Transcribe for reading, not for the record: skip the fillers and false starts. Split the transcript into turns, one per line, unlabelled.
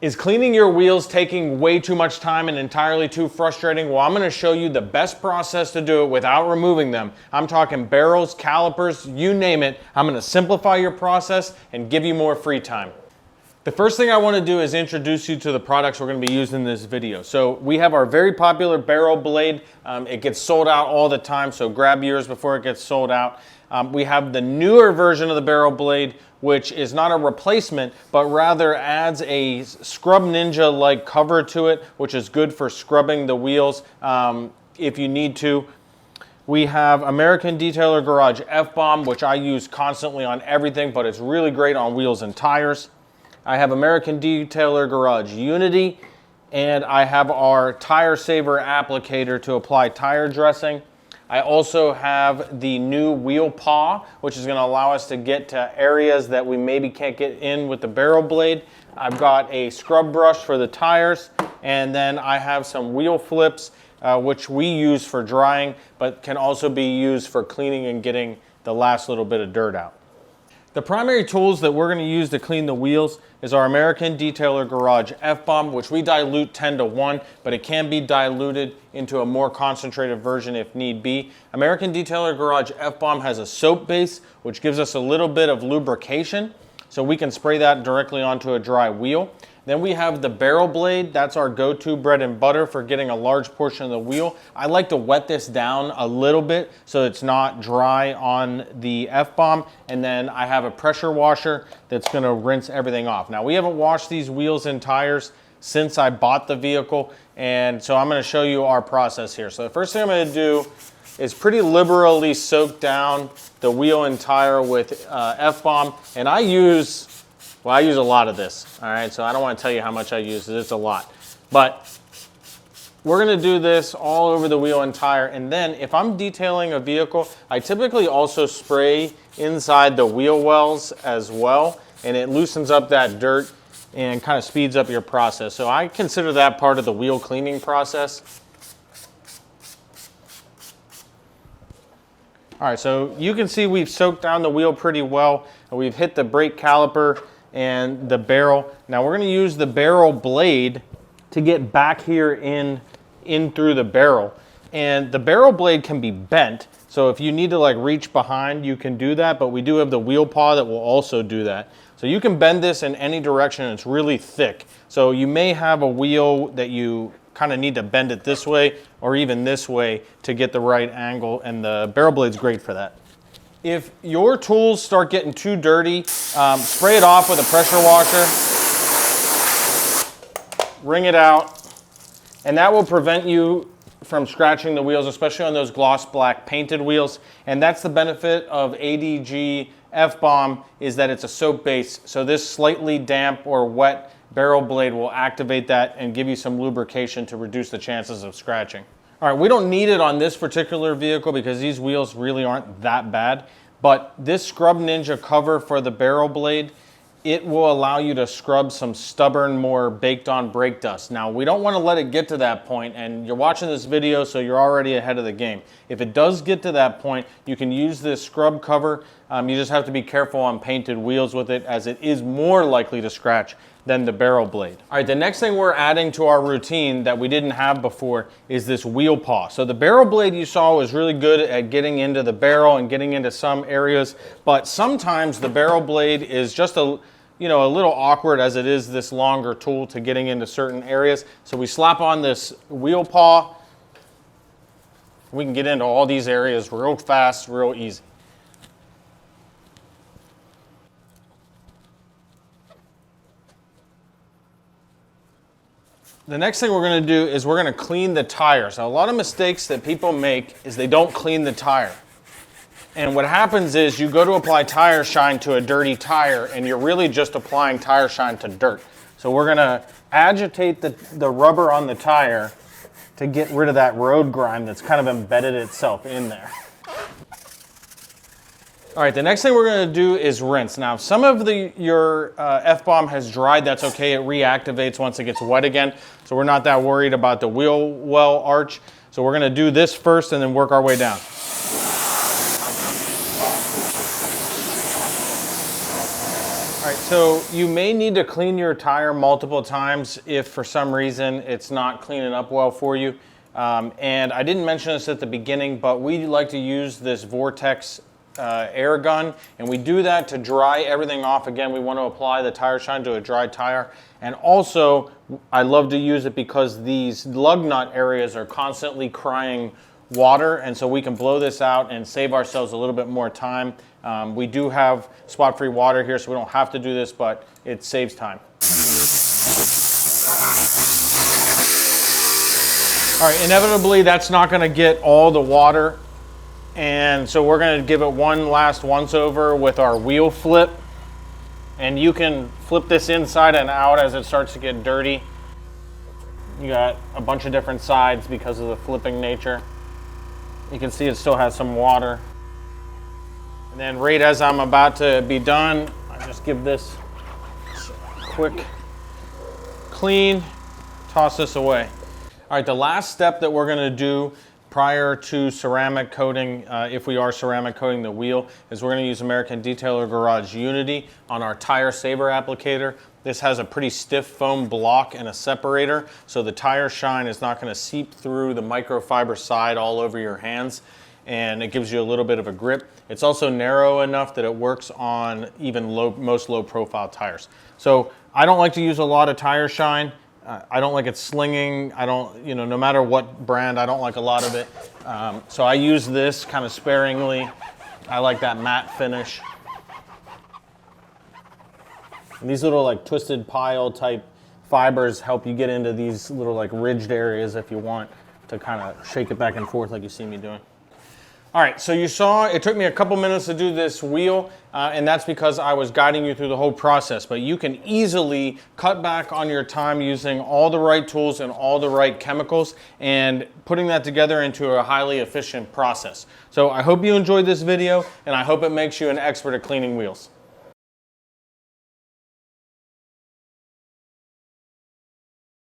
Is cleaning your wheels taking way too much time and entirely too frustrating? Well, I'm going to show you the best process to do it without removing them. I'm talking barrels, calipers, you name it. I'm going to simplify your process and give you more free time. The first thing I want to do is introduce you to the products we're going to be using in this video. So we have our very popular barrel blade. It gets sold out all the time, so grab yours before it gets sold out. We have the newer version of the barrel blade, which is not a replacement, but rather adds a Scrub Ninja-like cover to it, which is good for scrubbing the wheels if you need to. We have American Detailer Garage F-Bomb, which I use constantly on everything, but it's really great on wheels and tires. I have American Detailer Garage Unity, and I have our Tire Saver applicator to apply tire dressing. I also have the new wheel paw, which is going to allow us to get to areas that we maybe can't get in with the barrel blade. I've got a scrub brush for the tires, and then I have some wheel flips, which we use for drying, but can also be used for cleaning and getting the last little bit of dirt out. The primary tools that we're going to use to clean the wheels is our American Detailer Garage F-Bomb, which we dilute 10-to-1, but it can be diluted into a more concentrated version if need be. American Detailer Garage F-Bomb has a soap base, which gives us a little bit of lubrication, so we can spray that directly onto a dry wheel. Then we have the barrel blade. That's our go-to bread and butter for getting a large portion of the wheel. I like to wet this down a little bit so it's not dry on the F-Bomb. And then I have a pressure washer that's gonna rinse everything off. Now, we haven't washed these wheels and tires since I bought the vehicle, and so I'm gonna show you our process here. So the first thing I'm gonna do is pretty liberally soak down the wheel and tire with F-Bomb, and I use a lot of this, all right? So I don't want to tell you how much I use, it's a lot. But we're gonna do this all over the wheel and tire, and then if I'm detailing a vehicle, I typically also spray inside the wheel wells as well, and it loosens up that dirt and kind of speeds up your process. So I consider that part of the wheel cleaning process. All right, so you can see we've soaked down the wheel pretty well, and we've hit the brake caliper and the barrel. Now we're going to use the barrel blade to get back here in through the barrel. And the barrel blade can be bent, so if you need to like reach behind, you can do that, but we do have the wheel paw that will also do that. So you can bend this in any direction, it's really thick. So you may have a wheel that you kind of need to bend it this way or even this way to get the right angle, and the barrel blade's great for that. If your tools start getting too dirty, spray it off with a pressure washer, wring it out, and that will prevent you from scratching the wheels, especially on those gloss black painted wheels. And that's the benefit of ADG F-Bomb, is that it's a soap base, so this slightly damp or wet barrel blade will activate that and give you some lubrication to reduce the chances of scratching. All right, we don't need it on this particular vehicle because these wheels really aren't that bad, but this Scrub Ninja cover for the barrel blade, it will allow you to scrub some stubborn, more baked on brake dust. Now, we don't want to let it get to that point, and you're watching this video, so you're already ahead of the game. If it does get to that point, you can use this scrub cover. You just have to be careful on painted wheels with it, as it is more likely to scratch than the barrel blade. All right, the next thing we're adding to our routine that we didn't have before is this wheel paw. So the barrel blade you saw was really good at getting into the barrel and getting into some areas, but sometimes the barrel blade is just a little awkward, as it is this longer tool to getting into certain areas. So we slap on this wheel paw. We can get into all these areas real fast, real easy. The next thing we're going to do is we're going to clean the tires. Now, a lot of mistakes that people make is they don't clean the tire. And what happens is you go to apply tire shine to a dirty tire, and you're really just applying tire shine to dirt. So we're going to agitate the rubber on the tire to get rid of that road grime that's kind of embedded itself in there. All right, the next thing we're going to do is rinse. Now, if some of your F-Bomb has dried, that's okay. It reactivates once it gets wet again, so we're not that worried about the wheel well arch. So we're going to do this first and then work our way down. All right, So you may need to clean your tire multiple times if for some reason it's not cleaning up well for you. And I didn't mention this at the beginning, but we like to use this Vortex air gun, and we do that to dry everything off. Again, we want to apply the tire shine to a dry tire. And also, I love to use it because these lug nut areas are constantly crying water, and so we can blow this out and save ourselves a little bit more time. We do have spot-free water here, so we don't have to do this, but it saves time. All right, inevitably that's not going to get all the water, and so we're going to give it one last once over with our wheel flip. And you can flip this inside and out as it starts to get dirty. You got a bunch of different sides because of the flipping nature. You can see it still has some water. And then right as I'm about to be done, I just give this a quick clean, toss this away. All right, the last step that we're gonna do prior to ceramic coating, if we are ceramic coating the wheel, is we're gonna use American Detailer Garage Unity on our tire saver applicator. This has a pretty stiff foam block and a separator, so the tire shine is not gonna seep through the microfiber side all over your hands, and it gives you a little bit of a grip. It's also narrow enough that it works on even most low profile tires. So I don't like to use a lot of tire shine. I don't like it slinging. I don't, no matter what brand, I don't like a lot of it. So I use this kind of sparingly. I like that matte finish. And these little like twisted pile type fibers help you get into these little like ridged areas if you want to kind of shake it back and forth like you see me doing. All right, so you saw it took me a couple minutes to do this wheel, and that's because I was guiding you through the whole process, but you can easily cut back on your time using all the right tools and all the right chemicals and putting that together into a highly efficient process. So I hope you enjoyed this video, and I hope it makes you an expert at cleaning wheels.